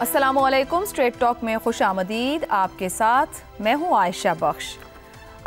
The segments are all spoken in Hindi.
अस्सलामुअलैकुम। स्ट्रेट टॉक में खुश आमदीद। आपके साथ मैं हूँ आयशा बख्श।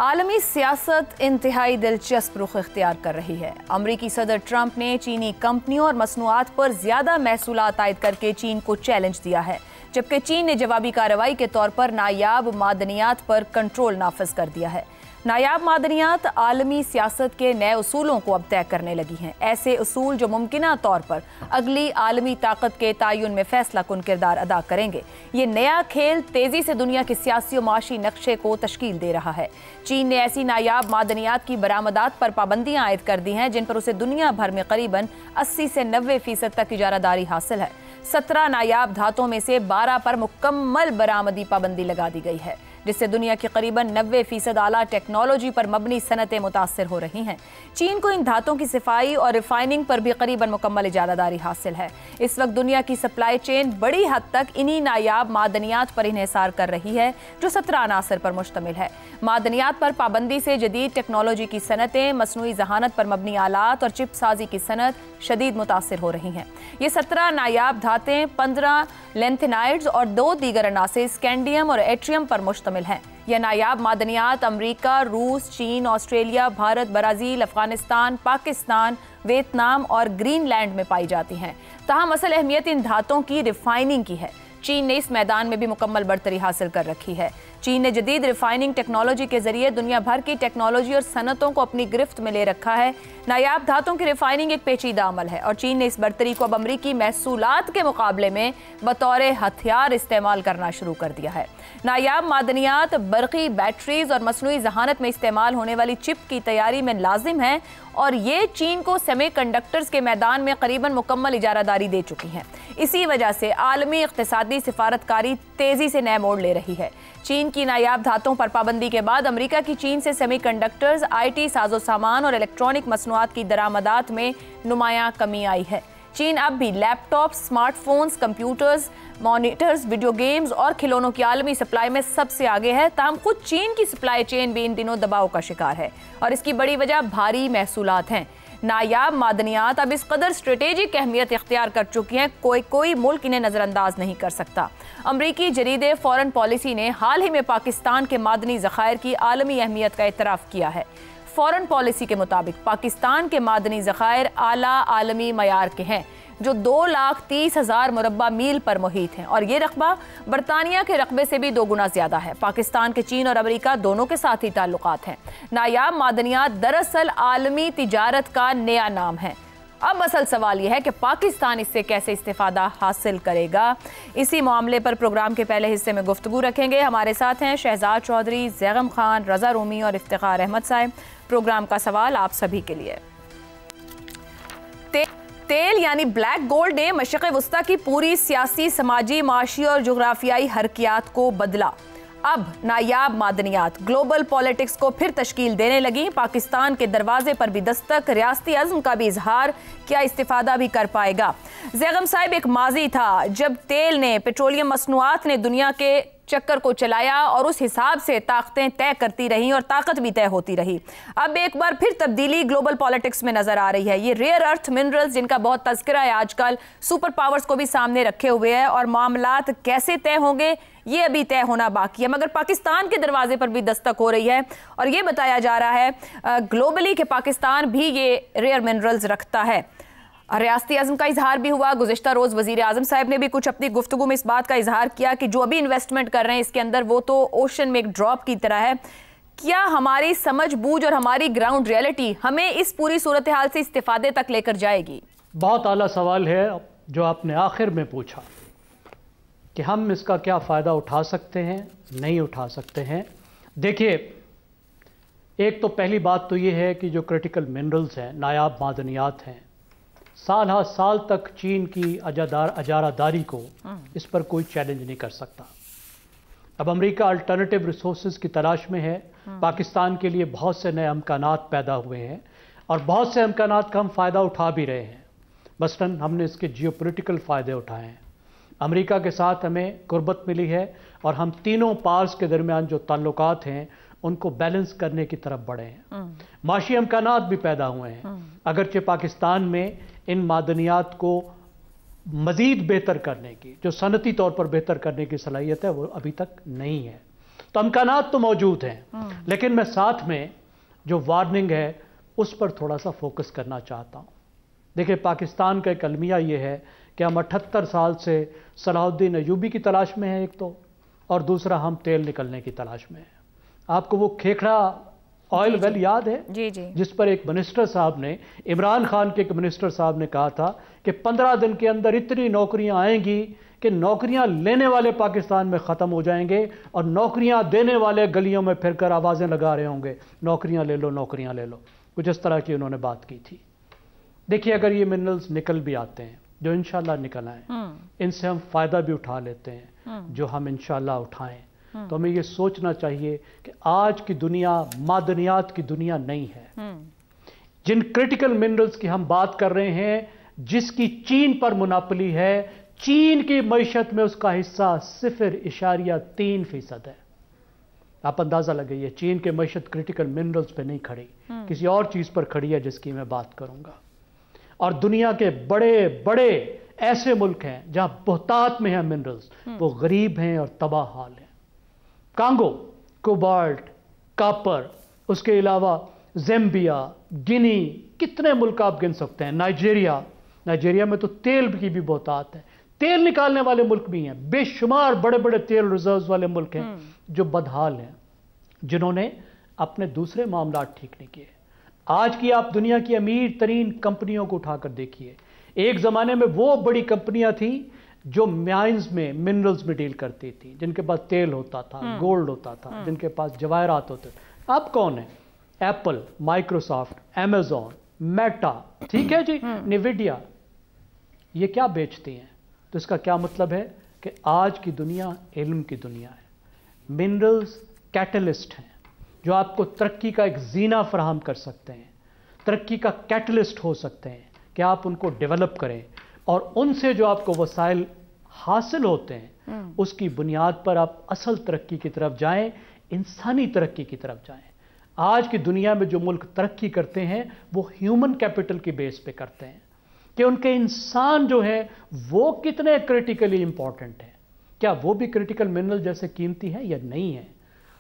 आलमी सियासत इंतहाई दिलचस्प रुख इख्तियार कर रही है। अमरीकी सदर ट्रंप ने चीनी कंपनियों और मसनूआत पर ज्यादा महसूलात आयद करके चीन को चैलेंज दिया है, जबकि चीन ने जवाबी कार्रवाई के तौर पर नायाब मादनियात पर कंट्रोल नाफिज कर दिया है। नायाब मादनियात आलमी सियासत के नए उसूलों को अब तय करने लगी हैं। ऐसे उसूल जो मुमकिना तौर पर अगली आलमी ताकत के तयन में फैसला कुन किरदार अदा करेंगे। ये नया खेल तेजी से दुनिया के सियासी और माशी नक्शे को तश्कील दे रहा है। चीन ने ऐसी नायाब मादनियात की बरामदात पर पाबंदियां आयद कर दी हैं जिन पर उसे दुनिया भर में करीबन 80 से 90% तक इजारादारी हासिल है। 17 नायाब धातुओं में से 12 पर मुकम्मल बरामदी पाबंदी लगा दी गई है, जिससे दुनिया की करीबन 90% आला टेक्नोलॉजी पर मबनी सनतें मुतासर हो रही हैं। चीन को इन धातुओं की सफाई और रिफाइनिंग पर भी करीबन मुकम्मल इजारादारी हासिल है। इस वक्त दुनिया की सप्लाई चेन बड़ी हद तक इन्हीं नायाब मादनियात पर इन्हिसार कर रही है, जो 17 अनासर पर मुश्तमिल है। मादनियात पर पाबंदी से जदीद टेक्नोलॉजी की सनतें, मसनूई जहानत पर मबनी आलात और चिप साजी की सनत शदीद मुतासर हो रही हैं। ये 17 नायाब धातें 15 लेंथेनाइड्स और 2 दीगर अनासिर स्कैंडियम और एट्रियम पर मुश्तमिल हैं। यह नायाब मादनियात अमरीका, रूस, चीन, Australia, Bharat, Brazil, Afghanistan, Pakistan, Vietnam और ग्रीनलैंड में पाई जाती हैं। तहम असल अहमियत इन धातों की रिफाइनिंग की है। चीन ने इस मैदान में भी मुकम्मल बढ़तरी हासिल कर रखी है। चीन ने जदीद रिफाइनिंग टेक्नोलॉजी के जरिए दुनिया भर की टेक्नोलॉजी और सनतों को अपनी गिरफ्त में ले रखा है। नायाब धातुओं की रिफाइनिंग एक पेचीदा अमल है और चीन ने इस बढ़तरी को अब अमरीकी महसूलात के मुकाबले में बतौर हथियार इस्तेमाल करना शुरू कर दिया है। नायाब मादनियात बरक़ी बैटरीज और मसनूई जहानत में इस्तेमाल होने वाली चिप की तैयारी में लाजिम है और ये चीन को सेमीकंडक्टर्स के मैदान में करीबन मुकम्मल इजारादारी दे चुकी हैं। इसी वजह से आलमी इक़्तिसादी सिफारतकारी तेजी से नए मोड़ ले रही है। चीन की नायाब धातुओं पर पाबंदी के बाद अमेरिका की चीन से सेमीकंडक्टर्स, IT साजो सामान और इलेक्ट्रॉनिक मसनूआत की दरामदात में नुमायां कमी आई है। चीन अब भी laptop, smartphones, computers, monitors, video games और खिलौनों की आलमी सप्लाई में सबसे आगे है। ताहम खुद चीन की सप्लाई चेन भी इन दिनों दबाव का शिकार है और इसकी बड़ी वजह भारी महसूलात हैं। नायाब मादनियात अब इस कदर स्ट्रेटेजिक अहमियत इख्तियार कर चुकी हैं, कोई मुल्क इन्हें नज़रअंदाज नहीं कर सकता। अमरीकी जरीदे फॉरेन पॉलिसी ने हाल ही में पाकिस्तान के मादनी ज़खायर की आलमी अहमियत का एतराफ़ किया है। फॉरेन पॉलिसी के मुताबिक पाकिस्तान के मादनी ज़खायर आला आलमी मयार के हैं, जो 2,30,000 मुरब्बा मील पर मुहित हैं और ये रकबा बरतानिया के रकबे से भी 2 गुना ज्यादा है। पाकिस्तान के चीन और अमेरिका दोनों के साथ ही ताल्लुकात हैं। नायाब मादनियात दरअसल आलमी तिजारत का नया नाम है। अब असल सवाल यह है कि पाकिस्तान इससे कैसे इस्तिफादा हासिल करेगा। इसी मामले पर प्रोग्राम के पहले हिस्से में गुफ्तगू रखेंगे। हमारे साथ हैं शहजाद चौधरी, जैगम खान, रजा रूमी और इफ्तिखार अहमद साहब। प्रोग्राम का सवाल आप सभी के लिए। तेल यानी ब्लैक गोल्ड ने मशरिक़ वस्ता की पूरी सियासी, समाजी, माशी और जोग्राफियाई हरकियात को बदला। अब नायाब मादनियात ग्लोबल पॉलिटिक्स को फिर तश्कील देने लगी। पाकिस्तान के दरवाजे पर भी दस्तक, रियासती अज़्म का भी इजहार, क्या इस्तिफादा भी कर पाएगा? जैगम साहिब, एक माजी था जब तेल ने, पेट्रोलियम मसनूआत ने दुनिया के चक्कर को चलाया और उस हिसाब से ताकतें तय करती रहीं और ताकत भी तय होती रही। अब एक बार फिर तब्दीली ग्लोबल पॉलिटिक्स में नजर आ रही है। ये रेयर अर्थ मिनरल्स जिनका बहुत तज़किरा है आजकल, सुपर पावर्स को भी सामने रखे हुए हैं और मामलात कैसे तय होंगे ये अभी तय होना बाकी है। मगर पाकिस्तान के दरवाजे पर भी दस्तक हो रही है और ये बताया जा रहा है ग्लोबली कि पाकिस्तान भी ये रेयर मिनरल्स रखता है। रियासती अज़्म का इजहार भी हुआ। गुज़िश्ता रोज़ वज़ीर आज़म साहब ने भी कुछ अपनी गुफ्तगू में इस बात का इजहार किया कि जो अभी इन्वेस्टमेंट कर रहे हैं इसके अंदर, वो तो ओशन में एक ड्रॉप की तरह है। क्या हमारी समझ बूझ और हमारी ग्राउंड रियलिटी हमें इस पूरी सूरत हाल से इस्तिफादे तक लेकर जाएगी? बहुत आला सवाल है जो आपने आखिर में पूछा कि हम इसका क्या फ़ायदा उठा सकते हैं, नहीं उठा सकते हैं। देखिए, एक तो पहली बात तो ये है कि जो क्रिटिकल मिनरल्स हैं, नायाब मादनियात हैं, साल हा साल तक चीन की अजारादारी को इस पर कोई चैलेंज नहीं कर सकता। अब अमेरिका अल्टरनेटिव रिसोर्सेज की तलाश में है। पाकिस्तान के लिए बहुत से नए अमकानात पैदा हुए हैं और बहुत से अमकानात का हम फ़ायदा उठा भी रहे हैं। मसलन हमने इसके जियोपॉलिटिकल फ़ायदे उठाए हैं। अमेरिका के साथ हमें कुर्बत मिली है और हम तीनों पार्स के दरमियान जो ताल्लुकात हैं उनको बैलेंस करने की तरफ बढ़े हैं। माशी अमकानात भी पैदा हुए हैं। अगरचे पाकिस्तान में इन मादनियात को मजीद बेहतर करने की, जो सनती तौर पर बेहतर करने की सलाहियत है, वो अभी तक नहीं है। तो इम्कानात तो मौजूद हैं, लेकिन मैं साथ में जो वार्निंग है उस पर थोड़ा सा फोकस करना चाहता हूँ। देखिए, पाकिस्तान का एक अलमिया ये है कि हम 78 साल से सलाहुद्दीन अयूबी की तलाश में हैं एक तो, और दूसरा हम तेल निकलने की तलाश में हैं। आपको वो खेखड़ा ऑयल वेल याद है? जी जी। जिस पर एक मिनिस्टर साहब ने, इमरान खान के एक मिनिस्टर साहब ने कहा था कि 15 दिन के अंदर इतनी नौकरियां आएंगी कि नौकरियां लेने वाले पाकिस्तान में ख़त्म हो जाएंगे और नौकरियां देने वाले गलियों में फिरकर आवाज़ें लगा रहे होंगे, नौकरियां ले लो, नौकरियां ले लो। कुछ इस तरह की उन्होंने बात की थी। देखिए, अगर ये मिनरल्स निकल भी आते हैं, जो इंशाल्लाह निकल आए, इनसे हम फ़ायदा भी उठा लेते हैं, जो हम इंशाल्लाह उठाएं, तो हमें ये सोचना चाहिए कि आज की दुनिया मादनियात की दुनिया नहीं है। जिन क्रिटिकल मिनरल्स की हम बात कर रहे हैं, जिसकी चीन पर मुनाफली है, चीन की मईशत में उसका हिस्सा 0.3% है। आप अंदाजा लगाइए, चीन के मईशत क्रिटिकल मिनरल्स पे नहीं खड़ी, किसी और चीज पर खड़ी है जिसकी मैं बात करूंगा। और दुनिया के बड़े बड़े ऐसे मुल्क हैं जहां बहुतात में है मिनरल्स, वो गरीब हैं और तबाह हाल हैं। कांगो, कोबाल्ट, कापर, उसके अलावा ज़ैम्बिया, गिनी, कितने मुल्क आप गिन सकते हैं। नाइजीरिया में तो तेल की भी बहुतात है, तेल निकालने वाले मुल्क भी हैं, बेशुमार बड़े बड़े तेल रिजर्व वाले मुल्क हैं जो बदहाल हैं, जिन्होंने अपने दूसरे मामला ठीक नहीं किए। आज की आप दुनिया की अमीर तरीन कंपनियों को उठाकर देखिए। एक जमाने में वो बड़ी कंपनियां थी जो माइंस में, मिनरल्स में डील करती थी, जिनके पास तेल होता था, गोल्ड होता था, जिनके पास जवाहरात होते थे। अब कौन है? एप्पल, माइक्रोसॉफ्ट, अमेजॉन, मेटा, ठीक है जी, निविडिया, ये क्या बेचती हैं? तो इसका क्या मतलब है कि आज की दुनिया इल्म की दुनिया है। मिनरल्स कैटलिस्ट हैं जो आपको तरक्की का एक जीना फराहम कर सकते हैं, तरक्की का कैटलिस्ट हो सकते हैं कि आप उनको डेवलप करें और उनसे जो आपको वसाइल हासिल होते हैं उसकी बुनियाद पर आप असल तरक्की की तरफ जाएं, इंसानी तरक्की की तरफ जाएं। आज की दुनिया में जो मुल्क तरक्की करते हैं वो ह्यूमन कैपिटल की बेस पे करते हैं कि उनके इंसान जो है वो कितने क्रिटिकली इंपॉर्टेंट है, क्या वो भी क्रिटिकल मिनरल जैसे कीमती है या नहीं है।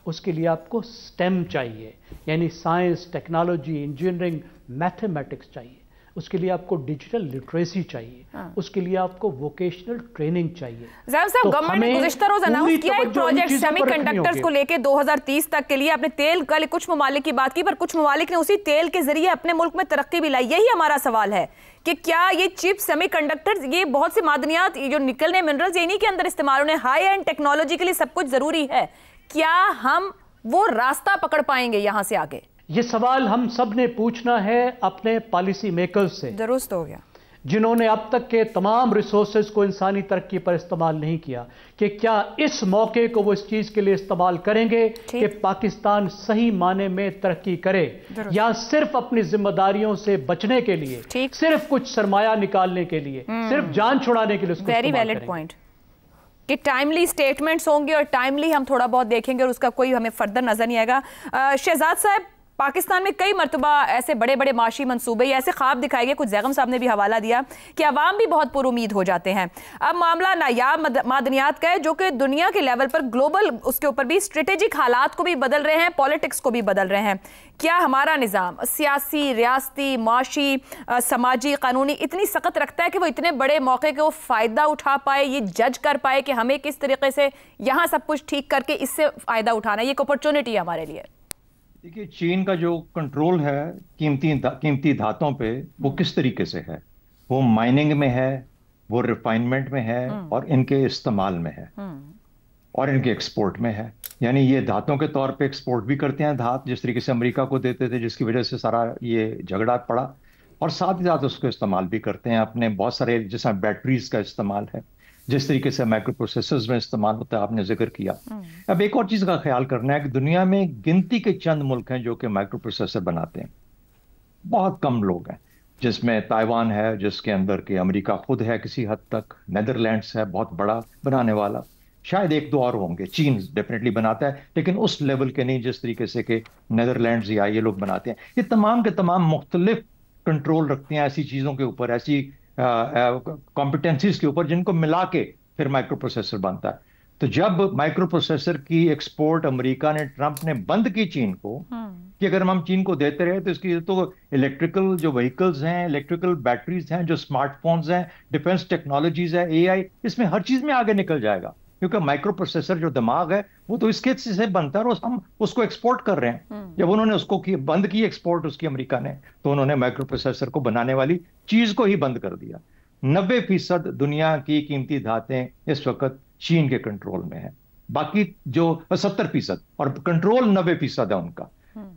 उसके लिए आपको स्टेम चाहिए, यानी साइंस, टेक्नोलॉजी, इंजीनियरिंग, मैथमेटिक्स चाहिए। उसके लिए आपको डिजिटल लिटरेसी चाहिए, उसके लिए आपको वोकेशनल ट्रेनिंग चाहिए। ज़ाहिर साहब, गवर्नमेंट ने गुज़िश्ता रोज़ अनाउंस किया एक प्रोजेक्ट सेमीकंडक्टर्स को लेके 2030 तक के लिए। आपने तेल का कुछ ममालिक की बात की, पर कुछ ममालिक ने उसी तेल के जरिए अपने मुल्क में तरक्की भी लाई। यही हमारा सवाल है कि क्या ये चिप, सेमीकंडक्टर्स, ये बहुत से मादनियात, जो निकलने मिनरल्स, इन्हीं के अंदर इस्तेमाल होने, हाई एंड टेक्नोलॉजी के लिए सब कुछ जरूरी है। क्या हम वो रास्ता पकड़ पाएंगे यहां से आगे? ये सवाल हम सब ने पूछना है अपने पॉलिसी मेकर्स से, दुरुस्त हो गया, जिन्होंने अब तक के तमाम रिसोर्सेज को इंसानी तरक्की पर इस्तेमाल नहीं किया, कि क्या इस मौके को वो इस चीज के लिए इस्तेमाल करेंगे कि पाकिस्तान सही माने में तरक्की करे, या सिर्फ अपनी जिम्मेदारियों से बचने के लिए, सिर्फ कुछ सरमाया निकालने के लिए, सिर्फ जान छुड़ाने के लिए उसको वेरी वैलिड पॉइंट कि टाइमली स्टेटमेंट्स होंगे और टाइमली हम थोड़ा बहुत देखेंगे और उसका कोई हमें फर्दर नजर नहीं आएगा। शहजाद साहब, पाकिस्तान में कई मरतबा ऐसे बड़े बड़े माशी मंसूबे, ऐसे ख्वाब दिखाए गए, कुछ जैगम साहब ने भी हवाला दिया कि अवाम भी बहुत पुरुमीद हो जाते हैं। अब मामला नायाब मादनियात का है जो कि दुनिया के लेवल पर ग्लोबल, उसके ऊपर भी स्ट्रेटेजिक हालात को भी बदल रहे हैं, पॉलिटिक्स को भी बदल रहे हैं। क्या हमारा निज़ाम सियासी, रियासती, माशी, समाजी, कानूनी इतनी सख्त रखता है कि वो इतने बड़े मौके को फ़ायदा उठा पाए, ये जज कर पाए कि हमें किस तरीके से यहाँ सब कुछ ठीक करके इससे फ़ायदा उठाना है? ये एक अपॉर्चुनिटी है हमारे लिए। देखिए, चीन का जो कंट्रोल है कीमती धातों पे, वो किस तरीके से है? वो माइनिंग में है, वो रिफाइनमेंट में है, और इनके इस्तेमाल में है, और इनके एक्सपोर्ट में है। यानी ये धातों के तौर पे एक्सपोर्ट भी करते हैं धात, जिस तरीके से अमेरिका को देते थे, जिसकी वजह से सारा ये झगड़ा पड़ा, और साथ ही साथ उसको इस्तेमाल भी करते हैं अपने बहुत सारे, जैसा बैटरीज का इस्तेमाल है, जिस तरीके से माइक्रो प्रोसेसर्स में इस्तेमाल होता है, आपने जिक्र किया। अब एक और चीज का ख्याल करना है कि दुनिया में गिनती के चंद मुल्क हैं जो कि माइक्रो प्रोसेसर बनाते हैं, बहुत कम लोग हैं, जिसमें ताइवान है, जिसके अंदर के अमेरिका खुद है किसी हद तक, नेदरलैंड्स है बहुत बड़ा बनाने वाला, शायद एक दो और होंगे, चीन डेफिनेटली बनाता है, लेकिन उस लेवल के नहीं जिस तरीके से कि नेदरलैंड्स या ये लोग बनाते हैं। ये तमाम के तमाम मुख्तलिफ कंट्रोल रखते हैं ऐसी चीजों के ऊपर, ऐसी कॉम्पिटेंसीज के ऊपर, जिनको मिला के फिर माइक्रो प्रोसेसर बनता है। तो जब माइक्रो प्रोसेसर की एक्सपोर्ट अमेरिका ने, ट्रंप ने बंद की चीन को, कि अगर हम चीन को देते रहे तो इसकी तो इलेक्ट्रिकल जो व्हीकल्स हैं, इलेक्ट्रिकल बैटरीज हैं, जो स्मार्टफोन्स हैं, डिफेंस टेक्नोलॉजीज है, एआई, इसमें हर चीज में आगे निकल जाएगा। क्योंकि माइक्रो प्रोसेसर जो दिमाग है वो तो इसके से बनता है, और हम उसको एक्सपोर्ट कर रहे हैं। जब उन्होंने उसको बंद की एक्सपोर्ट उसकी अमेरिका ने, तो उन्होंने माइक्रो प्रोसेसर को बनाने वाली चीज को ही बंद कर दिया। 90% दुनिया की कीमती धातें इस वक्त चीन के कंट्रोल में है, बाकी जो 70%, और कंट्रोल 90% है उनका।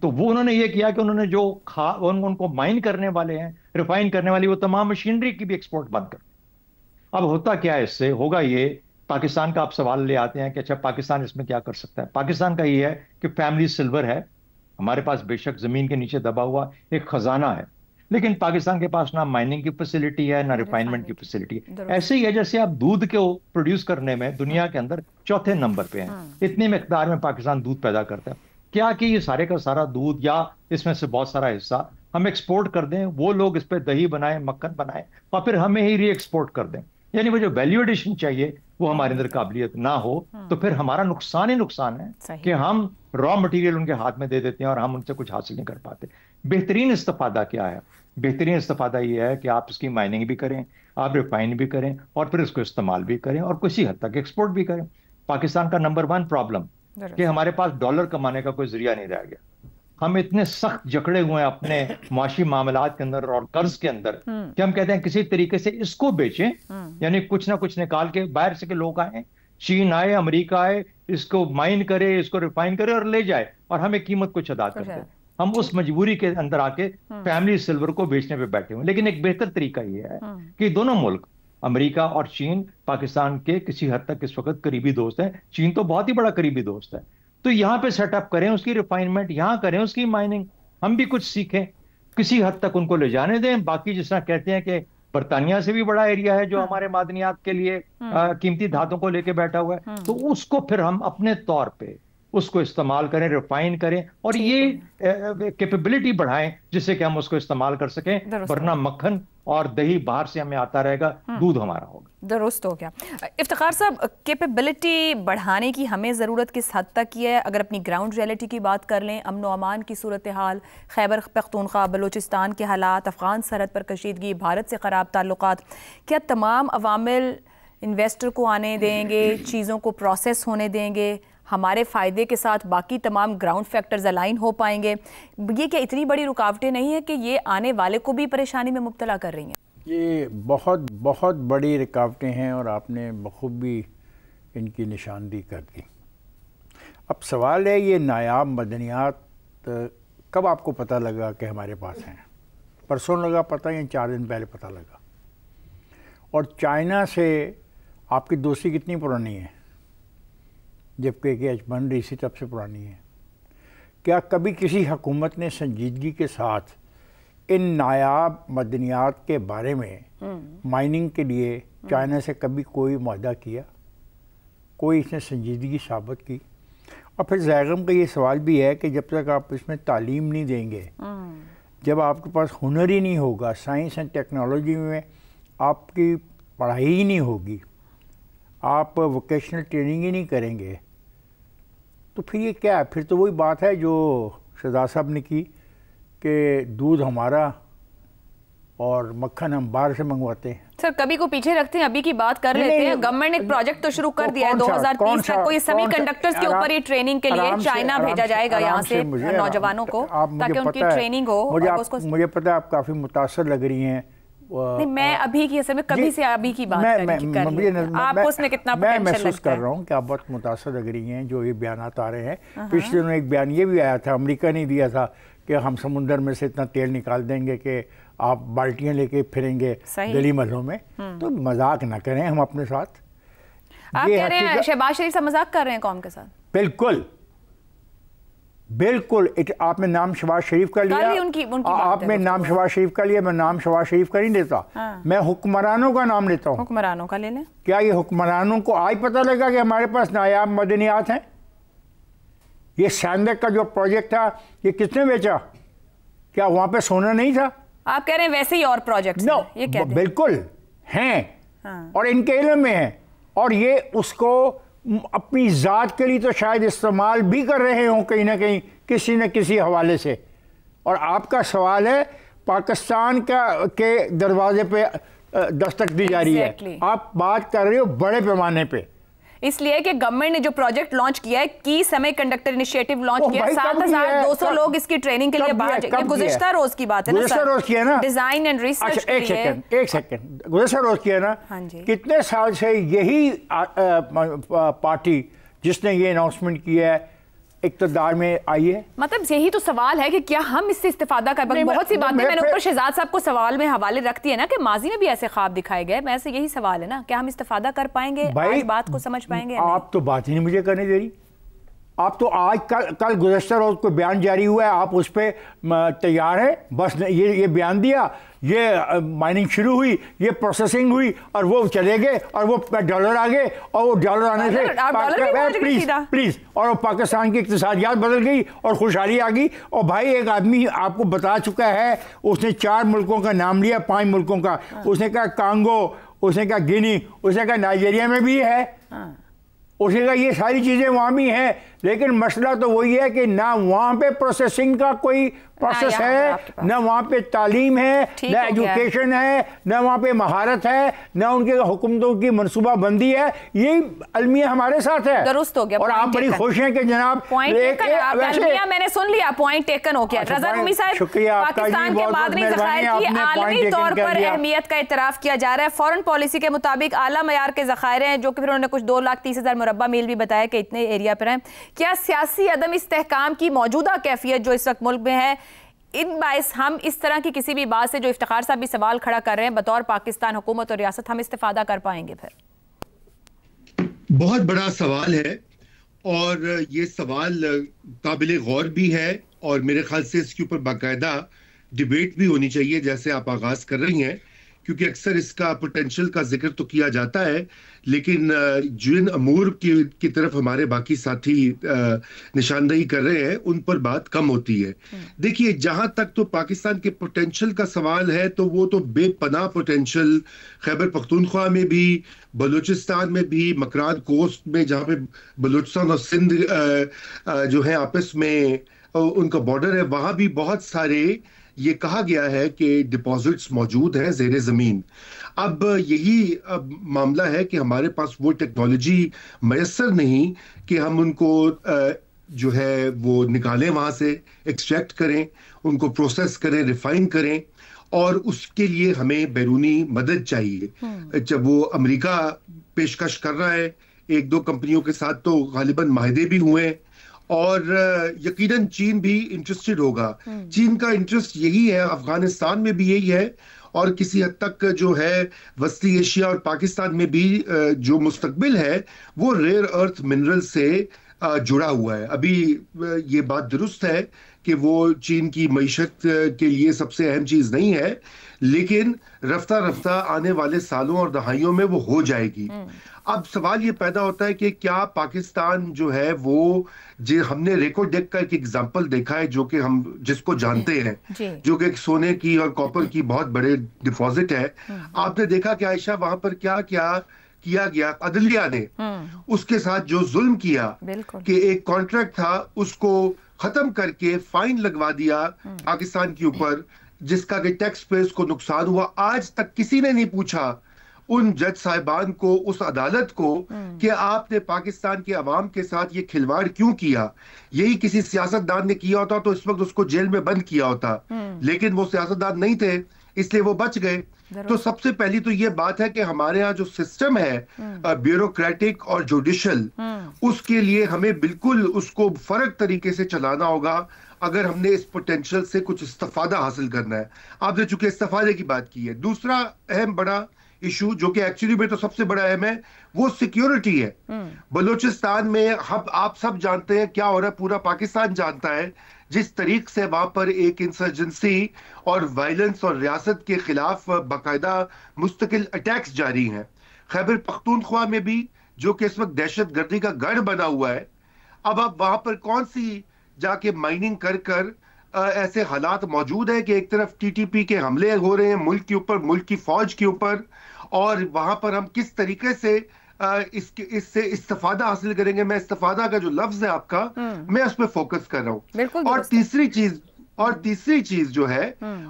तो वो उन्होंने ये किया कि उन्होंने जो उनको माइन करने वाले हैं, रिफाइन करने वाली वो तमाम मशीनरी की भी एक्सपोर्ट बंद कर। अब होता क्या है, इससे होगा ये, पाकिस्तान का आप सवाल ले आते हैं कि अच्छा पाकिस्तान इसमें क्या कर सकता है। पाकिस्तान का ये है कि फैमिली सिल्वर है हमारे पास, बेशक जमीन के नीचे दबा हुआ एक खजाना है, लेकिन पाकिस्तान के पास ना माइनिंग की फैसिलिटी है, ना रिफाइनमेंट की फैसिलिटी है। ऐसे ही है जैसे आप दूध को प्रोड्यूस करने में दुनिया के अंदर चौथे नंबर पे हैं, इतनी मिकदार में पाकिस्तान दूध पैदा करता है। क्या कि ये सारे का सारा दूध या इसमें से बहुत सारा हिस्सा हम एक्सपोर्ट कर दें, वो लोग इस पर दही बनाए, मक्खन बनाए, और फिर हमें ही री एक्सपोर्ट कर दें, यानी वो जो वैल्यू एडिशन चाहिए वो हमारे अंदर काबिलियत ना हो, तो फिर हमारा नुकसान ही नुकसान है कि हम रॉ मटेरियल उनके हाथ में दे देते हैं और हम उनसे कुछ हासिल नहीं कर पाते। बेहतरीन इस्तेफादा क्या है? बेहतरीन इस्तेफादा ये है कि आप इसकी माइनिंग भी करें, आप रिफाइन भी करें, और फिर इसको इस्तेमाल भी करें, और किसी हद तक एक्सपोर्ट भी करें। पाकिस्तान का नंबर 1 प्रॉब्लम कि हमारे पास डॉलर कमाने का कोई जरिया नहीं रह गया। हम इतने सख्त जकड़े हुए हैं अपने मुआशी मामलात के अंदर और कर्ज के अंदर कि हम कहते हैं किसी तरीके से इसको बेचें, यानी कुछ ना कुछ निकाल के बाहर से के लोग आए, चीन आए, अमेरिका आए, इसको माइन करे, इसको रिफाइन करे और ले जाए, और हमें कीमत कुछ अदा करते हैं। हम उस मजबूरी के अंदर आके फैमिली सिल्वर को बेचने पे बैठे हुए। लेकिन एक बेहतर तरीका यह है कि दोनों मुल्क, अमेरिका और चीन, पाकिस्तान के किसी हद तक इस वक्त करीबी दोस्त हैं। चीन तो बहुत ही बड़ा करीबी दोस्त है। तो यहां पे सेटअप करें उसकी रिफाइनमेंट, यहां करें उसकी माइनिंग, हम भी कुछ सीखें, किसी हद तक उनको ले जाने दें। बाकी जिस तरह कहते हैं कि बर्तानिया से भी बड़ा एरिया है जो हमारे मादनियात के लिए कीमती धातों को लेके बैठा हुआ है, तो उसको फिर हम अपने तौर पे उसको इस्तेमाल करें, रिफाइन करें, और ये कैपेबिलिटी बढ़ाएं जिससे कि हम उसको इस्तेमाल कर सकें। वरना मक्खन और दही बाहर से हमें आता रहेगा, दूध हमारा होगा। दुरुस्त हो गया। इफ्तिखार साहब, कैपेबिलिटी बढ़ाने की हमें ज़रूरत किस हद तक की है? अगर अपनी ग्राउंड रियलिटी की बात कर लें, अमन व अमान की सूरत हाल, खैबर पख्तूनख्वा बलूचिस्तान के हालात, अफ़गान सरहद पर कशीदगी, भारत से ख़राब ताल्लुकात, क्या तमाम अवामिल इन्वेस्टर को आने देंगे, चीज़ों को प्रोसेस होने देंगे, हमारे फ़ायदे के साथ बाकी तमाम ग्राउंड फैक्टर्स अलाइन हो पाएंगे? ये क्या इतनी बड़ी रुकावटें नहीं है कि ये आने वाले को भी परेशानी में मुब्तला कर रही हैं? ये बहुत बहुत बड़ी रुकावटें हैं और आपने बखूबी इनकी निशानदेही कर दी। अब सवाल है, ये नायाब मदनियात कब आपको पता लगा कि हमारे पास हैं? परसों लगा पता या 4 दिन पहले पता लगा? और चाइना से आपकी दोस्ती कितनी पुरानी है, जबकि एच बन रही थी तब से पुरानी है? क्या कभी किसी हुकूमत ने संजीदगी के साथ इन नायाब मदनियात के बारे में माइनिंग के लिए चाइना से कभी कोई मुआहदा किया? कोई इसने संजीदगी साबित की? और फिर ज़ायगम का ये सवाल भी है कि जब तक आप इसमें तालीम नहीं देंगे, जब आपके पास हुनर ही नहीं होगा, साइंस एंड टेक्नोलॉजी में आपकी पढ़ाई ही नहीं होगी, आप वोकेशनल ट्रेनिंग ही नहीं करेंगे, तो फिर ये क्या है? फिर तो वही बात है जो शहजाद साहब ने की कि दूध हमारा और मक्खन हम बाहर से मंगवाते हैं। सर, कभी को पीछे रखते हैं, अभी की बात कर लेते हैं। गवर्नमेंट ने एक प्रोजेक्ट तो शुरू कर दिया है 2030 तक कोई सेमीकंडक्टर्स के ऊपर ही ट्रेनिंग के लिए चाइना भेजा जाएगा यहाँ से नौजवानों को, ताकि उनकी ट्रेनिंग हो। मुझे पता है आप काफ़ी मुतासर लग रही हैं। नहीं, मैं अभी की असल में कभी से अभी की बात आप उसमें कितना मैं महसूस कर रहा हूँ कि आप बहुत मुतासर लग रही हैं जो ये बयानात आ रहे हैं। पिछले दिनों एक बयान ये भी आया था, अमेरिका ने दिया था कि हम समुंदर में से इतना तेल निकाल देंगे कि आप बाल्टियां लेके फिरेंगे गली महलों में। तो मजाक ना करें हम अपने साथ। आप कह रहे हैं शहबाज शरीफ से मजाक कर रहे हैं कौम के साथ? बिल्कुल बिल्कुल। आपने नाम शहबाज शरीफ का लिया, आपने नाम शहबाज शरीफ का लिया, मैं नाम शहबाज शरीफ का नहीं लेता। मैं हुक्मरानों का नाम लेता हूँ। हुक्मरानों का ले लें। क्या ये हुक्मरानों को आज पता लगा कि हमारे पास नायाब मदनियात हैं? ये सैंडक का जो प्रोजेक्ट था ये किसने बेचा? क्या वहाँ पे सोना नहीं था? आप कह रहे हैं वैसे ही और प्रोजेक्ट्स नो ये कहते हैं बिल्कुल हैं और इनके इल्म में है और ये उसको अपनी ज़ात के लिए तो शायद इस्तेमाल भी कर रहे हों कहीं ना कहीं किसी न किसी हवाले से। और आपका सवाल है पाकिस्तान के दरवाजे पे दस्तक दी जा रही है, आप बात कर रहे हो बड़े पैमाने पे, इसलिए कि गवर्नमेंट ने जो प्रोजेक्ट लॉन्च किया है की सेमीकंडक्टर इनिशिएटिव लॉन्च किया, 7,200 लोग इसकी ट्रेनिंग के लिए बाहर, ये गुज़िश्ता रोज की बात है ना, गुज़िश्ता रोज किया ना, डिजाइन एंड रिसर्च। एक सेकंड गुज़िश्ता रोज किया ना। हाँ जी। कितने साल से यही पार्टी जिसने ये अनाउंसमेंट किया है इक़्तिदार में आई है? मतलब यही तो सवाल है कि क्या हम इससे इस्तेफादा कर पाएंगे। बहुत सी बातें मैंने ऊपर शहजाद साहब को सवाल में हवाले रखती है ना कि माजी में भी ऐसे ख्वाब दिखाए गए, मैं से यही सवाल है ना, क्या हम इस्तेफादा कर पाएंगे, आज बात को समझ पाएंगे? आप तो बात ही नहीं मुझे करने दे रही। आप तो आज कल गुज़श्ता रोज को बयान जारी हुआ है, आप उस पर तैयार हैं, बस ये बयान दिया, ये माइनिंग शुरू हुई, ये प्रोसेसिंग हुई और वो चले गए और वो डॉलर आ गए और वो डॉलर आने से प्लीज और वो पाकिस्तान की इक़्तिसादियात बदल गई और खुशहाली आ गई। और भाई एक आदमी आपको बता चुका है, उसने 4 मुल्कों का नाम लिया, 5 मुल्कों का, उसने कहा कांगो, उसने कहा गिनी, उसने कहा नाइजीरिया में भी है, उसने कहा ये सारी चीज़ें वहाँ भी हैं, लेकिन मसला तो वही है कि ना वहाँ पे प्रोसेसिंग का कोई प्रोसेस है, ना वहाँ पे तालीम है, ना एजुकेशन है, ना वहाँ पे महारत है, ना उनके हुकूमतों की मनसूबाबंदी है। यही अलमिया हमारे साथ है। दुरुस्त हो गया। और आप बड़ी खुश हैं कि जनाब अलमिया मैंने सुन लिया, पॉइंट टेकन हो गया। रज़ा रूमी साहब, शुक्रिया, पाकिस्तान के मादनी ज़खायर की आलमी तौर पर अहमियत का इतराफ़ किया जा रहा है। फॉरेन पॉलिसी के मुताबिक आला मयार के ज़खायर हैं, जो कि फिर उन्होंने कुछ 2,30,000 मुरब्बा मील भी बताया कि इतने एरिया पर हैं। क्या सियासी अदम इस्तेहकाम की मौजूदा कैफियत जो इस वक्त मुल्क में है, इन बाइस हम इस तरह की किसी भी बात से जो इफ्तिखार साहब भी सवाल खड़ा कर रहे हैं बतौर पाकिस्तान हुकूमत और रियासत, हम इस्तिफादा कर पाएंगे? फिर बहुत बड़ा सवाल है और ये सवाल काबिल गौर भी है और मेरे ख्याल से इसके ऊपर बाकायदा डिबेट भी होनी चाहिए, जैसे आप आगाज कर रही हैं, क्योंकि अक्सर इसका पोटेंशियल का जिक्र तो किया जाता है, लेकिन जिन अमूर की तरफ हमारे बाकी साथी निशानदेही कर रहे हैं उन पर बात कम होती है। देखिए, जहां तक तो पाकिस्तान के पोटेंशियल का सवाल है तो वो तो बेपनाह पोटेंशियल खैबर पख्तूनख्वा में भी, बलूचिस्तान में भी, मकरान कोस्ट में जहां पे बलूचिस्तान और सिंध जो है आपस में उनका बॉर्डर है, वहां भी बहुत सारे ये कहा गया है कि डिपॉजिट्स मौजूद हैं ज़ेरे ज़मीन। अब यही मामला है कि हमारे पास वो टेक्नोलॉजी मैसर नहीं कि हम उनको जो है वो निकालें, वहाँ से एक्सट्रैक्ट करें, उनको प्रोसेस करें, रिफाइन करें, और उसके लिए हमें बैरूनी मदद चाहिए। जब वो अमेरिका पेशकश कर रहा है 1-2 कंपनियों के साथ, तो गालिबन माहिदे भी हुए और यकीनन चीन भी इंटरेस्टेड होगा। चीन का इंटरेस्ट यही है, अफगानिस्तान में भी यही है और किसी हद तक जो है वस्ती एशिया और पाकिस्तान में भी जो मुस्तकबिल है वो रेयर अर्थ मिनरल से जुड़ा हुआ है। अभी ये बात दुरुस्त है कि वो चीन की मईशत के लिए सबसे अहम चीज नहीं है, लेकिन रफ्ता रफ्ता आने वाले सालों और दहाइयों में वो हो जाएगी। अब सवाल ये पैदा होता है कि क्या पाकिस्तान जो है वो, जो हमने रेकोडेक का एक एग्जांपल देखा है, जो कि हम जिसको जानते हैं, जो कि एक सोने की और कॉपर की बहुत बड़े डिपॉजिट है। आपने देखा कि आयशा वहां पर क्या क्या किया गया, अदलिया ने उसके साथ जो जुल्म किया कि एक कॉन्ट्रैक्ट था उसको खत्म करके फाइन लगवा दिया पाकिस्तान के ऊपर, जिसका कि टैक्स पेयर्स को नुकसान हुआ। आज तक किसी ने नहीं पूछा उन जज साहिबान को, उस अदालत को, कि आपने पाकिस्तान के अवाम के साथ ये खिलवाड़ क्यों किया। यही किसी सियासतदान ने किया होता तो इस वक्त उसको जेल में बंद किया होता, लेकिन वो सियासतदान नहीं थे, इसलिए वो बच गए। तो सबसे पहली तो ये बात है कि हमारे यहाँ जो सिस्टम है ब्यूरोक्रेटिक और जुडिशल, उसके लिए हमें बिल्कुल उसको फर्क तरीके से चलाना होगा अगर हमने इस पोटेंशियल से कुछ इस्तेफादा हासिल करना है। आपने चूंकि इस्तेफादे की बात की है, दूसरा अहम बड़ा इशू जो कि एक्चुअली में तो सबसे बड़ा अहम है, वो सिक्योरिटी है। बलूचिस्तान में आप सब जानते हैं क्या हो रहा है, पूरा पाकिस्तान जानता है जिस तरीके से वहां पर एक इंसर्जेंसी और वायलेंस और रियासत के खिलाफ बाकायदा मुस्तकिल अटैक्स जारी हैं। खैबर पख्तूनख्वा में भी, जो कि इस वक्त दहशत गर्दी का गढ़ बना हुआ है, अब आप वहां पर कौन सी जाके माइनिंग कर कर ऐसे हालात मौजूद हैं कि एक तरफ टीटीपी के हमले हो रहे हैं मुल्क के ऊपर, मुल्क की फौज के ऊपर, और वहां पर हम किस तरीके से इससे इस्तेफादा हासिल करेंगे। मैं इस्तेफादा का जो लफ्ज है आपका, मैं उस पर फोकस कर रहा हूं। और तीसरी चीज जो है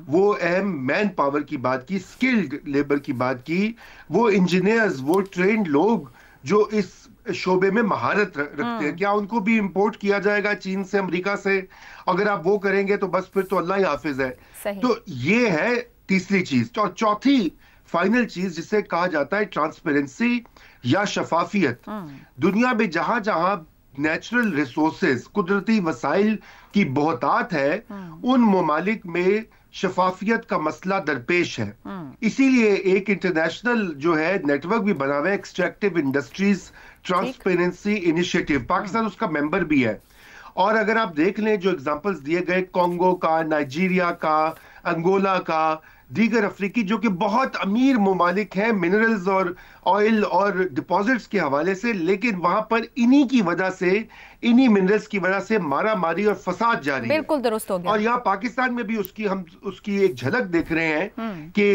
वो अहम मैन पावर की बात की, स्किल्ड लेबर की बात की, वो इंजीनियर्स, वो ट्रेंड लोग जो इस शोबे में महारत रखते हैं, क्या उनको भी इंपोर्ट किया जाएगा चीन से, अमेरिका से? अगर आप वो करेंगे तो बस फिर तो अल्लाह ही हाफिज है। तो ये है तीसरी चीज। और चौथी फाइनल चीज जिसे कहा जाता है ट्रांसपेरेंसी या शफाफियत। दुनिया में जहां जहां नेचुरल रिसोर्सेज, कुदरती वसाइल की बहुतात है, उन ममालिक में शफाफियत का मसला दरपेश है। इसीलिए एक इंटरनेशनल जो है नेटवर्क भी बना हुआ है, extractive industries transparency initiative, Pakistan उसका मेंबर भी है। और अगर आप देख लें जो एग्जांपल्स दिए गए कॉन्गो का, नाइजीरिया का, अंगोला का, दीगर अफ्रीकी जो कि बहुत अमीर ममालिक हैं मिनरल्स और ऑयल और डिपॉजिट्स के हवाले से, लेकिन वहां पर इन्हीं की वजह से, इन्हीं मिनरल्स की वजह से मारा मारी और फसाद जारी है। बिल्कुल दुरुस्त हो गया। और यहाँ पाकिस्तान में भी हम उसकी एक झलक देख रहे हैं कि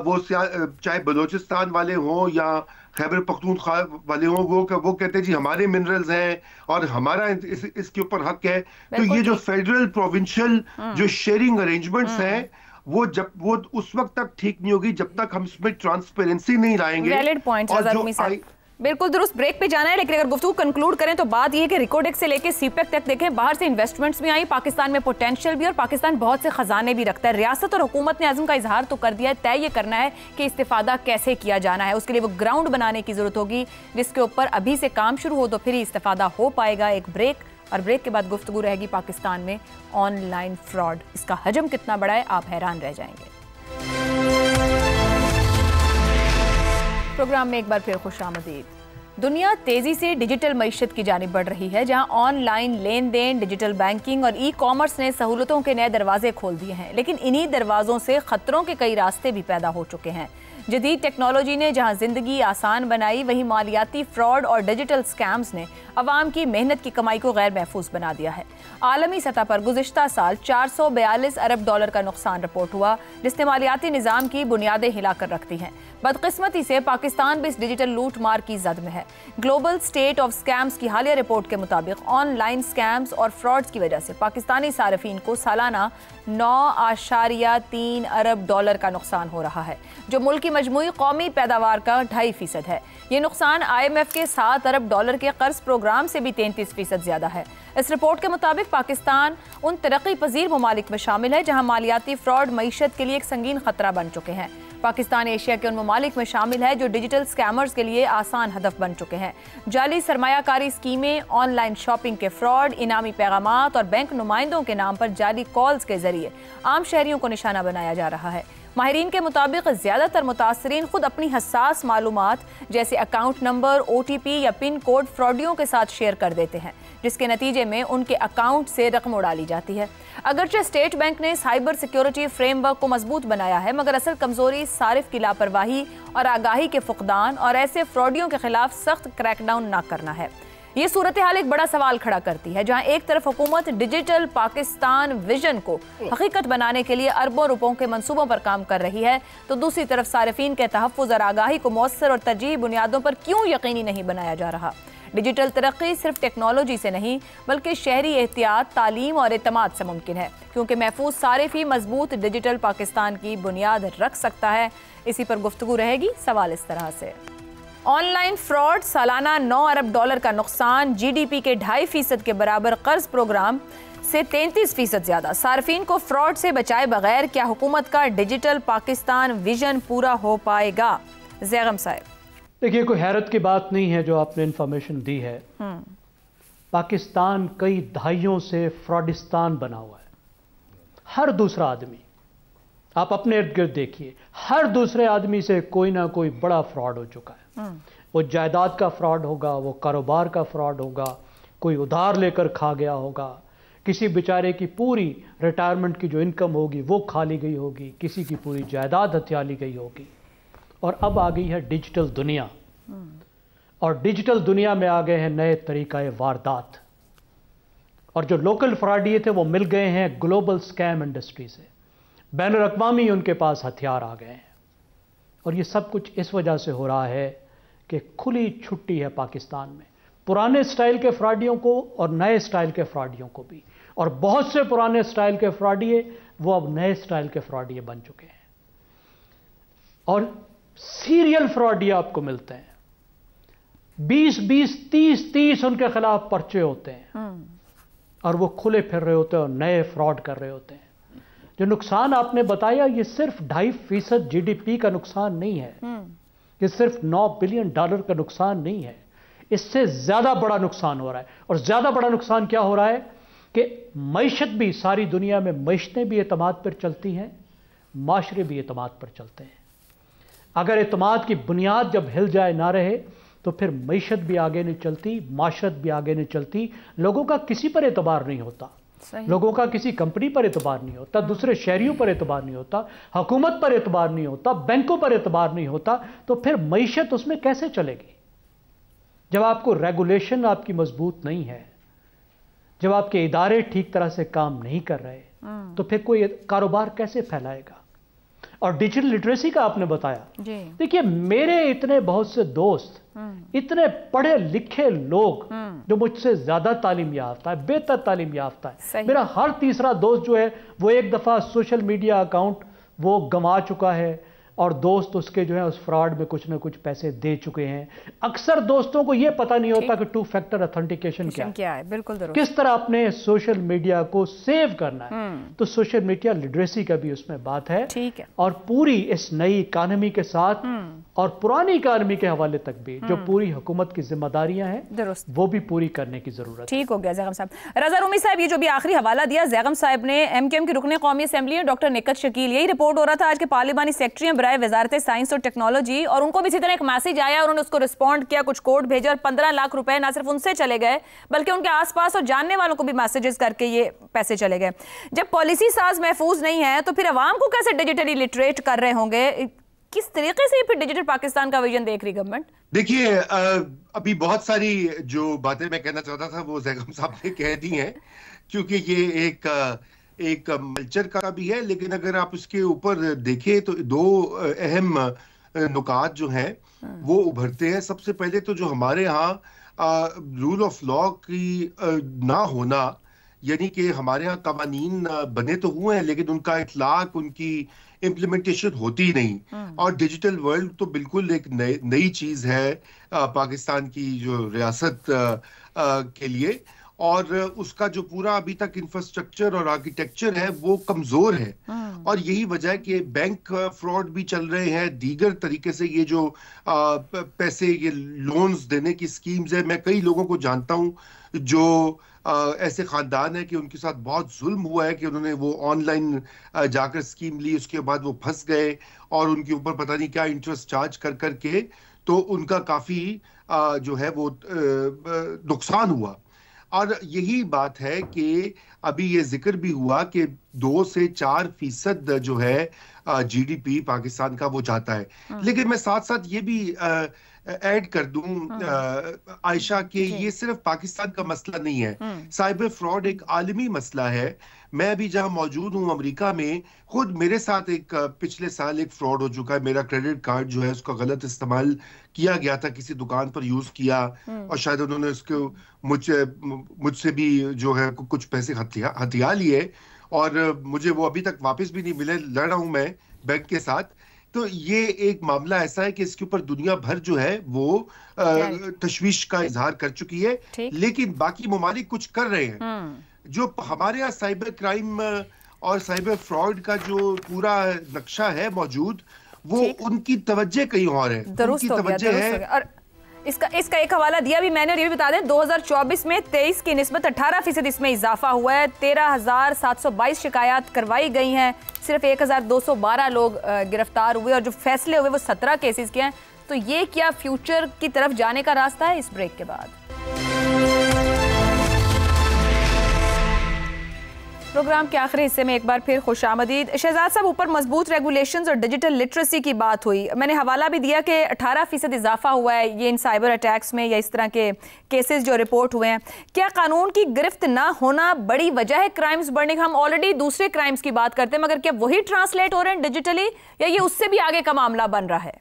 वो चाहे बलोचिस्तान वाले हों या खैबर पख्तूनख्वा वाले हों, वो कहते हैं जी हमारे मिनरल्स हैं और हमारा इसके ऊपर हक है। तो ये जो फेडरल प्रोविंशियल जो शेयरिंग अरेंजमेंट्स हैं, वो उस वक्त तक ठीक नहीं होगी जब तक हम इसमें ट्रांसपेरेंसी नहीं लाएंगे। वैलिड पॉइंट बिल्कुल दुरुस्त। ब्रेक पे जाना है, लेकिन अगर गुफ्तगू कंक्लूड करें तो बात यह है कि रिकोडेक्स से लेके सीपेक तक देखें, बाहर से इन्वेस्टमेंट्स भी आई, पाकिस्तान में पोटेंशियल भी, और पाकिस्तान बहुत से खजाने भी रखता है। रियासत और हुकूमत ने अज़्म का इजहार तो कर दिया है, तय ये करना है कि इस्तिफादा कैसे किया जाना है। उसके लिए वो ग्राउंड बनाने की जरूरत होगी, जिसके ऊपर अभी से काम शुरू हो तो फिर ही इस्तिफादा हो पाएगा। एक ब्रेक, और ब्रेक के बाद गुफ्तगू रहेगी पाकिस्तान में ऑनलाइन फ्रॉड, इसका हजम कितना बड़ा है, आप हैरान रह जाएंगे। प्रोग्राम में एक बार फिर खुशामदीद। दुनिया तेजी से डिजिटल मईशत की जानिब बढ़ रही है, जहां ऑनलाइन लेन देन, डिजिटल बैंकिंग और ई कॉमर्स ने सहूलतों के नए दरवाजे खोल दिए हैं, लेकिन इन्हीं दरवाजों से खतरों के कई रास्ते भी पैदा हो चुके हैं। जदीद टेक्नोलॉजी ने जहां जिंदगी आसान बनाई, वहीं मालियाती फ्रॉड और डिजिटल स्कैम्स ने अवाम की मेहनत की कमाई को गैर महफूज बना दिया है। आलमी सतह पर गुज़िश्ता साल 442 अरब डॉलर का नुकसान रिपोर्ट हुआ, जिसने मालियाती निज़ाम की बुनियादें हिलाकर रख दी हैं। बदकिस्मती से पाकिस्तान भी इस डिजिटल लूट मार की जद में है। ग्लोबल स्टेट ऑफ स्कैम्स की हालिया रिपोर्ट के मुताबिक ऑनलाइन स्कैम्स और फ्रॉड्स की वजह से पाकिस्तानी सार्फिन को सालाना 9.3 अरब डॉलर का नुकसान हो रहा है, जो मुल्क की मजमूई कौमी पैदावार का 2.5% है। ये नुकसान IMF के 7 अरब डॉलर के कर्ज प्रोग्राम से भी 33% ज्यादा है। इस रिपोर्ट के मुताबिक पाकिस्तान उन तरक्की पजीर ममालिक में शामिल है जहां मालियाती फ्रॉड मईशत के लिए एक संगीन खतरा बन चुके हैं। पाकिस्तान एशिया के उन ममालिक में शामिल है जो डिजिटल स्कैमर्स के लिए आसान हदफ बन चुके हैं। जाली सरमायाकारी स्कीमें, ऑनलाइन शॉपिंग के फ्रॉड, इनामी पैगामात और बैंक नुमाइंदों के नाम पर जाली कॉल्स के जरिए आम शहरियों को निशाना बनाया जा रहा है। माहिरीन के मुताबिक ज्यादातर मुतासरीन खुद अपनी हसास मालूमात जैसे अकाउंट नंबर, OTP या पिन कोड फ्रॉडियों के साथ शेयर कर देते हैं, जिसके नतीजे में उनके अकाउंट से रकम उड़ा ली जाती है। अगरचे स्टेट बैंक ने साइबर सिक्योरिटी फ्रेमवर्क को मजबूत बनाया है, मगर असल कमजोरी सारिफ की लापरवाही और आगाही के फुकदान और ऐसे फ्रॉडियों के खिलाफ सख्त क्रैकडाउन न करना है। ये सूरत हाल एक बड़ा सवाल खड़ा करती है, जहां एक तरफ हुकूमत डिजिटल पाकिस्तान विजन को हकीकत बनाने के लिए अरबों रुपयों के मंसूबों पर काम कर रही है, तो दूसरी तरफ सारिफीन के तहफ़्फ़ुज़ और आगाही को मौसर और तरजीही बुनियादों पर क्यों यकीनी नहीं बनाया जा रहा। डिजिटल तरक्की सिर्फ टेक्नोलॉजी से नहीं बल्कि शहरी एहतियात, तालीम और एतमाद से मुमकिन है, क्योंकि महफूज सारिफ ही मजबूत डिजिटल पाकिस्तान की बुनियाद रख सकता है। इसी पर गुफ्तगू रहेगी। सवाल इस तरह से, ऑनलाइन फ्रॉड, सालाना 9 अरब डॉलर का नुकसान, GDP के 2.5% के बराबर कर्ज प्रोग्राम से 33% ज्यादा, सार्फिन को फ्रॉड से बचाए बगैर क्या हुकूमत का डिजिटल पाकिस्तान विजन पूरा हो पाएगा? ज़ैगम साहब, देखिए, कोई हैरत की बात नहीं है जो आपने इंफॉर्मेशन दी है। पाकिस्तान कई दहाइयों से फ्रॉडिस्तान बना हुआ है। हर दूसरा आदमी, आप अपने इर्द गिर्द देखिए, हर दूसरे आदमी से कोई ना कोई बड़ा फ्रॉड हो चुका है। वो जायदाद का फ्रॉड होगा, वो कारोबार का फ्रॉड होगा, कोई उधार लेकर खा गया होगा, किसी बेचारे की पूरी रिटायरमेंट की जो इनकम होगी वो खा ली गई होगी, किसी की पूरी जायदाद हथिया ली गई होगी। और अब आ गई है डिजिटल दुनिया, और डिजिटल दुनिया में आ गए हैं नए तरीक़े वारदात। और जो लोकल फ्रॉडिये थे वो मिल गए हैं ग्लोबल स्कैम इंडस्ट्री से। बैनुल अक़वामी उनके पास हथियार आ गए हैं। और ये सब कुछ इस वजह से हो रहा है कि खुली छुट्टी है पाकिस्तान में, पुराने स्टाइल के फ्रॉडियों को और नए स्टाइल के फ्रॉडियों को भी। और बहुत से पुराने स्टाइल के फ्रॉडिये वो अब नए स्टाइल के फ्रॉडिये बन चुके हैं। और सीरियल फ्रॉडिये आपको मिलते हैं, 20-20, 30-30 उनके खिलाफ पर्चे होते हैं और वो खुले फिर रहे होते हैं और नए फ्रॉड कर रहे होते हैं। जो नुकसान आपने बताया ये सिर्फ 2.5% GDP का नुकसान नहीं है, ये सिर्फ $9 बिलियन का नुकसान नहीं है, इससे ज्यादा बड़ा नुकसान हो रहा है। और ज्यादा बड़ा नुकसान क्या हो रहा है कि मईशत भी, सारी दुनिया में मईशतें भी एतमाद पर चलती हैं, माशरे भी एतमाद पर चलते हैं। अगर एतमाद की बुनियाद जब हिल जाए ना रहे तो फिर मईशत भी आगे नहीं चलती, माशरत भी आगे नहीं चलती, लोगों का किसी पर एतबार नहीं होता, लोगों का किसी कंपनी पर एतबार नहीं होता, दूसरे शहरियों पर एतबार नहीं होता, हुकूमत पर एतबार नहीं होता, बैंकों पर एतबार नहीं होता, तो फिर मईशत उसमें कैसे चलेगी? जब आपको रेगुलेशन आपकी मजबूत नहीं है, जब आपके इदारे ठीक तरह से काम नहीं कर रहे, तो फिर कोई कारोबार कैसे फैलाएगा? और डिजिटल लिटरेसी का आपने बताया, देखिए मेरे इतने बहुत से दोस्त, इतने पढ़े लिखे लोग जो मुझसे ज्यादा तालीम याफ्ता है, बेहतर तालीम याफ्ता है, मेरा हर तीसरा दोस्त जो है वो एक दफा सोशल मीडिया अकाउंट वो गंवा चुका है और दोस्त उसके जो है उस फ्रॉड में कुछ ना कुछ पैसे दे चुके हैं। अक्सर दोस्तों को यह पता नहीं होता कि 2 फैक्टर ऑथेंटिकेशन क्या है, बिल्कुल किस तरह अपने सोशल मीडिया को सेव करना है। तो सोशल मीडिया लिटरेसी का भी उसमें बात है, ठीक है। और पूरी इस नई इकानमी के साथ और पुरानी इकानमी के हवाले तक भी जो पूरी हुकूमत की जिम्मेदारियां हैं वो भी पूरी करने की जरूरत है। ठीक हो गया ज़ैगम साहब। रज़ा रूमी साहब, ये जो भी आखिरी हवाला दिया ज़ैगम साहब ने, MKM की रुकने कौमी असेंबली है डॉक्टर निकत शकील, यही रिपोर्ट हो रहा था आज के पार्लिमानी सेक्रेटरी हैं बराए वजारत साइंस और टेक्नोलॉजी, और उनको भी इसी तरह एक मैसेज आया, उन्होंने उसको रिस्पॉन्ड किया, कुछ कोड भेजा और 15 लाख रुपए ना सिर्फ उनसे चले गए बल्कि उनके आसपास और जानने वालों को भी मैसेजेस करके ये पैसे चले गए। जब पॉलिसी साज महफूज नहीं है तो फिर अवाम को कैसे डिजिटली लिटरेट कर रहे होंगे? किस तरीके से फिर डिजिटल पाकिस्तान का विजन देख रही गवर्नमेंट? देखिए, अभी बहुत सारी जो बातें मैं कहना चाहता था वो ज़ैगम साहब ने कह दी हैं, क्योंकि ये एक कल्चर का भी है, लेकिन अगर आप उसके ऊपर देखें तो 2 अहम नुकात जो हैं वो उभरते हैं। सबसे पहले तो जो हमारे यहाँ रूल ऑफ लॉ की ना होना, यानी कि हमारे यहाँ कवानीन बने तो हुए हैं लेकिन उनका इतलाक, उनकी इम्प्लीमेंटेशन होती ही नहीं। और डिजिटल वर्ल्ड तो बिल्कुल एक नई चीज है पाकिस्तान की जो रियासत के लिए, और उसका जो पूरा अभी तक इंफ्रास्ट्रक्चर और आर्किटेक्चर है वो कमजोर है। और यही वजह है कि बैंक फ्रॉड भी चल रहे हैं, दीगर तरीके से ये जो पैसे, ये लोन्स देने की स्कीम्स है। मैं कई लोगों को जानता हूं जो ऐसे खानदान है कि उनके साथ बहुत जुल्म हुआ है कि उन्होंने वो ऑनलाइन जाकर स्कीम ली, उसके बाद वो फंस गए और उनके ऊपर पता नहीं क्या इंटरेस्ट चार्ज कर करके तो उनका काफी जो है वो नुकसान हुआ। और यही बात है कि अभी ये जिक्र भी हुआ कि 2 से 4% जो है GDP पाकिस्तान का वो जाता है। लेकिन मैं साथ साथ ये भी ऐड कर दूं आयशा कि ये सिर्फ पाकिस्तान का मसला नहीं है, साइबर फ्रॉड एक आलमी मसला है। मैं अभी जहां मौजूद हूं अमेरिका में, खुद मेरे साथ एक पिछले साल एक फ्रॉड हो चुका है। मेरा क्रेडिट कार्ड जो है उसका गलत इस्तेमाल किया गया था, किसी दुकान पर यूज किया और शायद उन्होंने उसको मुझसे भी जो है कुछ पैसे हथिया लिए और मुझे वो अभी तक वापस भी नहीं मिले। लड़ रहा हूं मैं बैंक के साथ। तो ये एक मामला ऐसा है कि इसके ऊपर दुनिया भर जो है वो तशवीश का इजहार कर चुकी है, लेकिन बाकी ममालिक कुछ कर रहे हैं। जो हमारे यहाँ साइबर क्राइम और साइबर फ्रॉड का जो पूरा नक्शा है मौजूद, वो उनकी तवज्जो कहीं और है, उनकी तवज्जो है। और इसका एक हवाला दिया भी मैंने, और ये भी बता दें 2024 में 23 की निस्बत 18% इसमें इजाफा हुआ है। 13,722 शिकायत करवाई गई हैं, सिर्फ 1,212 लोग गिरफ्तार हुए और जो फैसले हुए वो 17 केसेस के हैं। तो ये क्या फ्यूचर की तरफ जाने का रास्ता है इस ब्रेक के बाद? प्रोग्राम के आखिरी हिस्से में एक बार फिर खुशामदीद। शहजाद साहब, ऊपर मजबूत रेगुलेशंस और डिजिटल लिटरेसी की बात हुई। मैंने हवाला भी दिया कि 18% इजाफा हुआ है ये इन साइबर अटैक्स में या इस तरह के केसेस जो रिपोर्ट हुए हैं। क्या कानून की गिरफ्त ना होना बड़ी वजह है क्राइम्स बढ़ने का? हम ऑलरेडी दूसरे क्राइम्स की बात करते हैं, मगर क्या वही ट्रांसलेट हो रहे हैं डिजिटली या ये उससे भी आगे का मामला बन रहा है?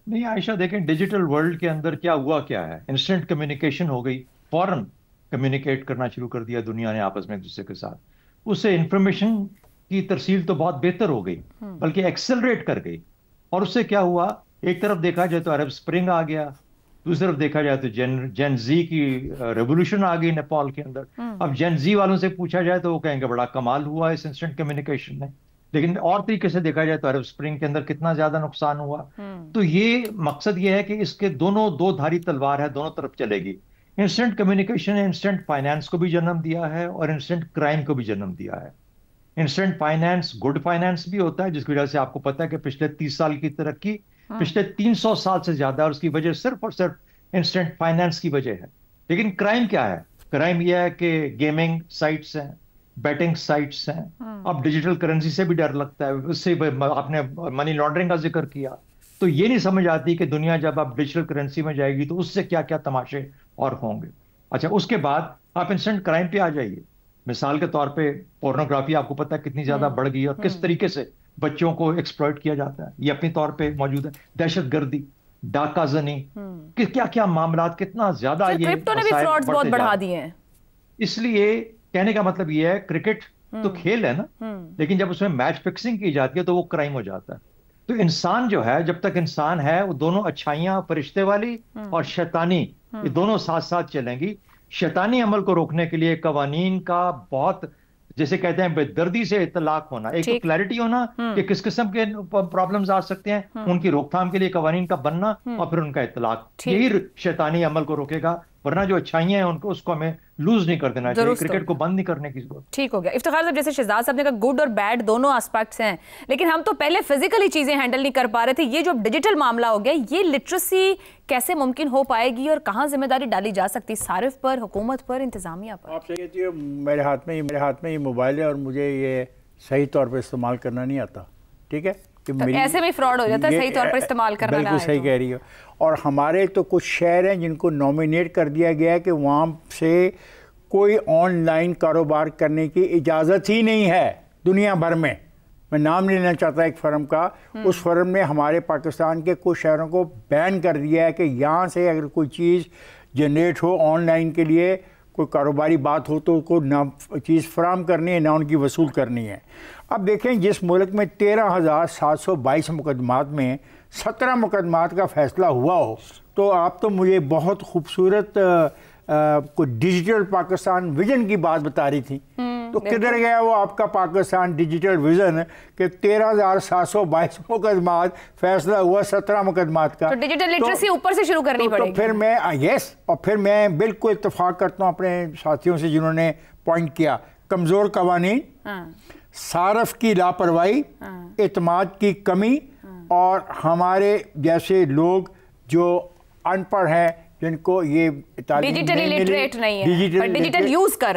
नहीं आयशा, देखें डिजिटल वर्ल्ड के अंदर क्या है, इंस्टेंट कम्युनिकेशन हो गई, फौरन कम्युनिकेट करना शुरू कर दिया दुनिया ने आपस में एक दूसरे के साथ। उससे इंफॉर्मेशन की तरसील तो बहुत बेहतर हो गई, बल्कि एक्सेलरेट कर गई। और उससे क्या हुआ, एक तरफ देखा जाए तो अरब स्प्रिंग आ गया, दूसरी तरफ देखा जाए तो जेन जी की रेवोल्यूशन आ गई नेपाल के अंदर। अब जेन जी वालों से पूछा जाए तो वो कहेंगे बड़ा कमाल हुआ इस इंस्टेंट कम्युनिकेशन में, लेकिन और तरीके से देखा जाए तो अरब स्प्रिंग के अंदर कितना ज्यादा नुकसान हुआ। तो ये मकसद ये है कि इसके दोनों दो धारी तलवार है, दोनों तरफ चलेगी। इंस्टेंट कम्युनिकेशन ने इंस्टेंट फाइनेंस को भी जन्म दिया है और इंस्टेंट क्राइम को भी जन्म दिया है। इंस्टेंट फाइनेंस गुड फाइनेंस भी होता है, जिसकी वजह से आपको पता है कि पिछले 30 साल की तरक्की पिछले 300 साल से ज्यादा, और उसकी वजह सिर्फ और सिर्फ इंस्टेंट फाइनेंस की वजह है। लेकिन क्राइम क्या है? क्राइम यह है कि गेमिंग साइट्स हैं, बेटिंग साइट्स हैं। अब डिजिटल करेंसी से भी डर लगता है, उससे आपने मनी लॉन्ड्रिंग का जिक्र किया, तो ये नहीं समझ आती कि दुनिया जब आप डिजिटल करेंसी में जाएगी तो उससे क्या क्या तमाशे और होंगे। अच्छा, उसके बाद आप इंस्टेंट क्राइम पे आ जाइए। मिसाल के तौर पे पोर्नोग्राफी आपको पता है कितनी ज्यादा बढ़ गई और किस तरीके से बच्चों को एक्सप्लॉइट किया जाता है, ये अपनी तौर पे मौजूद है। दहशतगर्दी, डाकाजनी, कि क्या क्या मामला कितना ज्यादा, ये क्रिप्टो ने भी फ्रॉड्स बहुत बढ़ा दिए हैं। इसलिए कहने का मतलब ये है, क्रिकेट तो खेल है ना, लेकिन जब उसमें मैच फिक्सिंग की जाती है तो वो क्राइम हो जाता है। तो इंसान जो है, जब तक इंसान है, वो दोनों अच्छाइयां फरिश्ते वाली और शैतानी, ये दोनों साथ साथ चलेंगी। शैतानी अमल को रोकने के लिए कवानीन का बहुत, जैसे कहते हैं, बेदर्दी से इतलाक होना, एक तो क्लैरिटी होना कि किस किस्म के प्रॉब्लम्स आ सकते हैं, उनकी रोकथाम के लिए कवानीन का बनना, और फिर उनका इतलाक, यही शैतानी अमल को रोकेगा। वरना जो अच्छाइयां हैं उनको, उसको हमें लूज नहीं कर देना चाहिए, क्रिकेट को बंद नहीं करने की जरूरत। ठीक हो गया। इफ्तिखार साहब, जैसे शहजाद साहब ने कहा गुड और बैड दोनों एस्पेक्ट्स हैं, लेकिन हम तो पहले फिजिकली चीजें हैंडल नहीं कर पा रहे थे। ये जो डिजिटल मामला हो गया, ये लिटरेसी कैसे मुमकिन हो पाएगी और कहाँ जिम्मेदारी डाली जा सकती? सारिफ पर, हुकूमत पर, इंतजामिया पर? आप सही कहती हो, मेरे हाथ में ये मोबाइल है और मुझे ये सही तौर पर इस्तेमाल करना नहीं आता। ठीक है, तो ऐसे में फ्रॉड हो जाता है, सही तौर पर इस्तेमाल करना ना आए। बिल्कुल सही कह रही हो। और हमारे तो कुछ शहर हैं जिनको नॉमिनेट कर दिया गया है कि वहाँ से कोई ऑनलाइन कारोबार करने की इजाज़त ही नहीं है दुनिया भर में। मैं नाम लेना चाहता एक फ़र्म का, उस फर्म ने हमारे पाकिस्तान के कुछ शहरों को बैन कर दिया है कि यहाँ से अगर कोई चीज़ जनरेट हो ऑनलाइन के लिए, कोई कारोबारी बात हो, तो उसको ना चीज़ फराम करनी है ना उनकी वसूल करनी है। अब देखें, जिस मुल्क में 13,722 मुकदमात में 17 मुकदमात का फ़ैसला हुआ हो, तो आप तो मुझे बहुत खूबसूरत कोई डिजिटल पाकिस्तान विजन की बात बता रही थी, तो किधर गया वो आपका पाकिस्तान डिजिटल विजन कि 13,722 मुकदमात, फैसला हुआ 17 मुकदमात का। तो डिजिटल लिटरेसी ऊपर से शुरू करनी पड़ेगी। तो फिर मैं और फिर मैं बिल्कुल इत्तेफाक करता हूँ अपने साथियों से जिन्होंने पॉइंट किया, कमज़ोर कवानीन, सारफ की लापरवाही, एतमाद की कमी, और हमारे जैसे लोग जो अनपढ़ हैं, जिनको ये डिजिटली लिटरेट नहीं है, पर डिजिटल यूज कर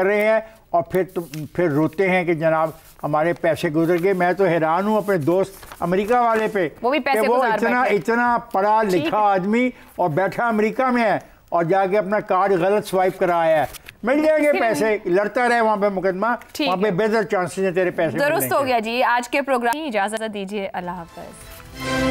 रहे हैं, और फिर रोते हैं कि जनाब हमारे पैसे गुजर गए। मैं तो हैरान हूँ अपने दोस्त अमेरिका वाले पे, वो भी पैसे इतना पढ़ा लिखा आदमी और बैठा अमेरिका में है और जाके अपना कार्ड गलत स्वाइप कराया है। मिल जाएंगे पैसे, लड़ता रहे वहाँ पे मुकदमा, वहाँ पे बेहतर चांसेस हैं तेरे पैसे। दुरुस्त हो गया जी। आज के प्रोग्राम की इजाजत दीजिए, अल्लाह हाफ़िज़।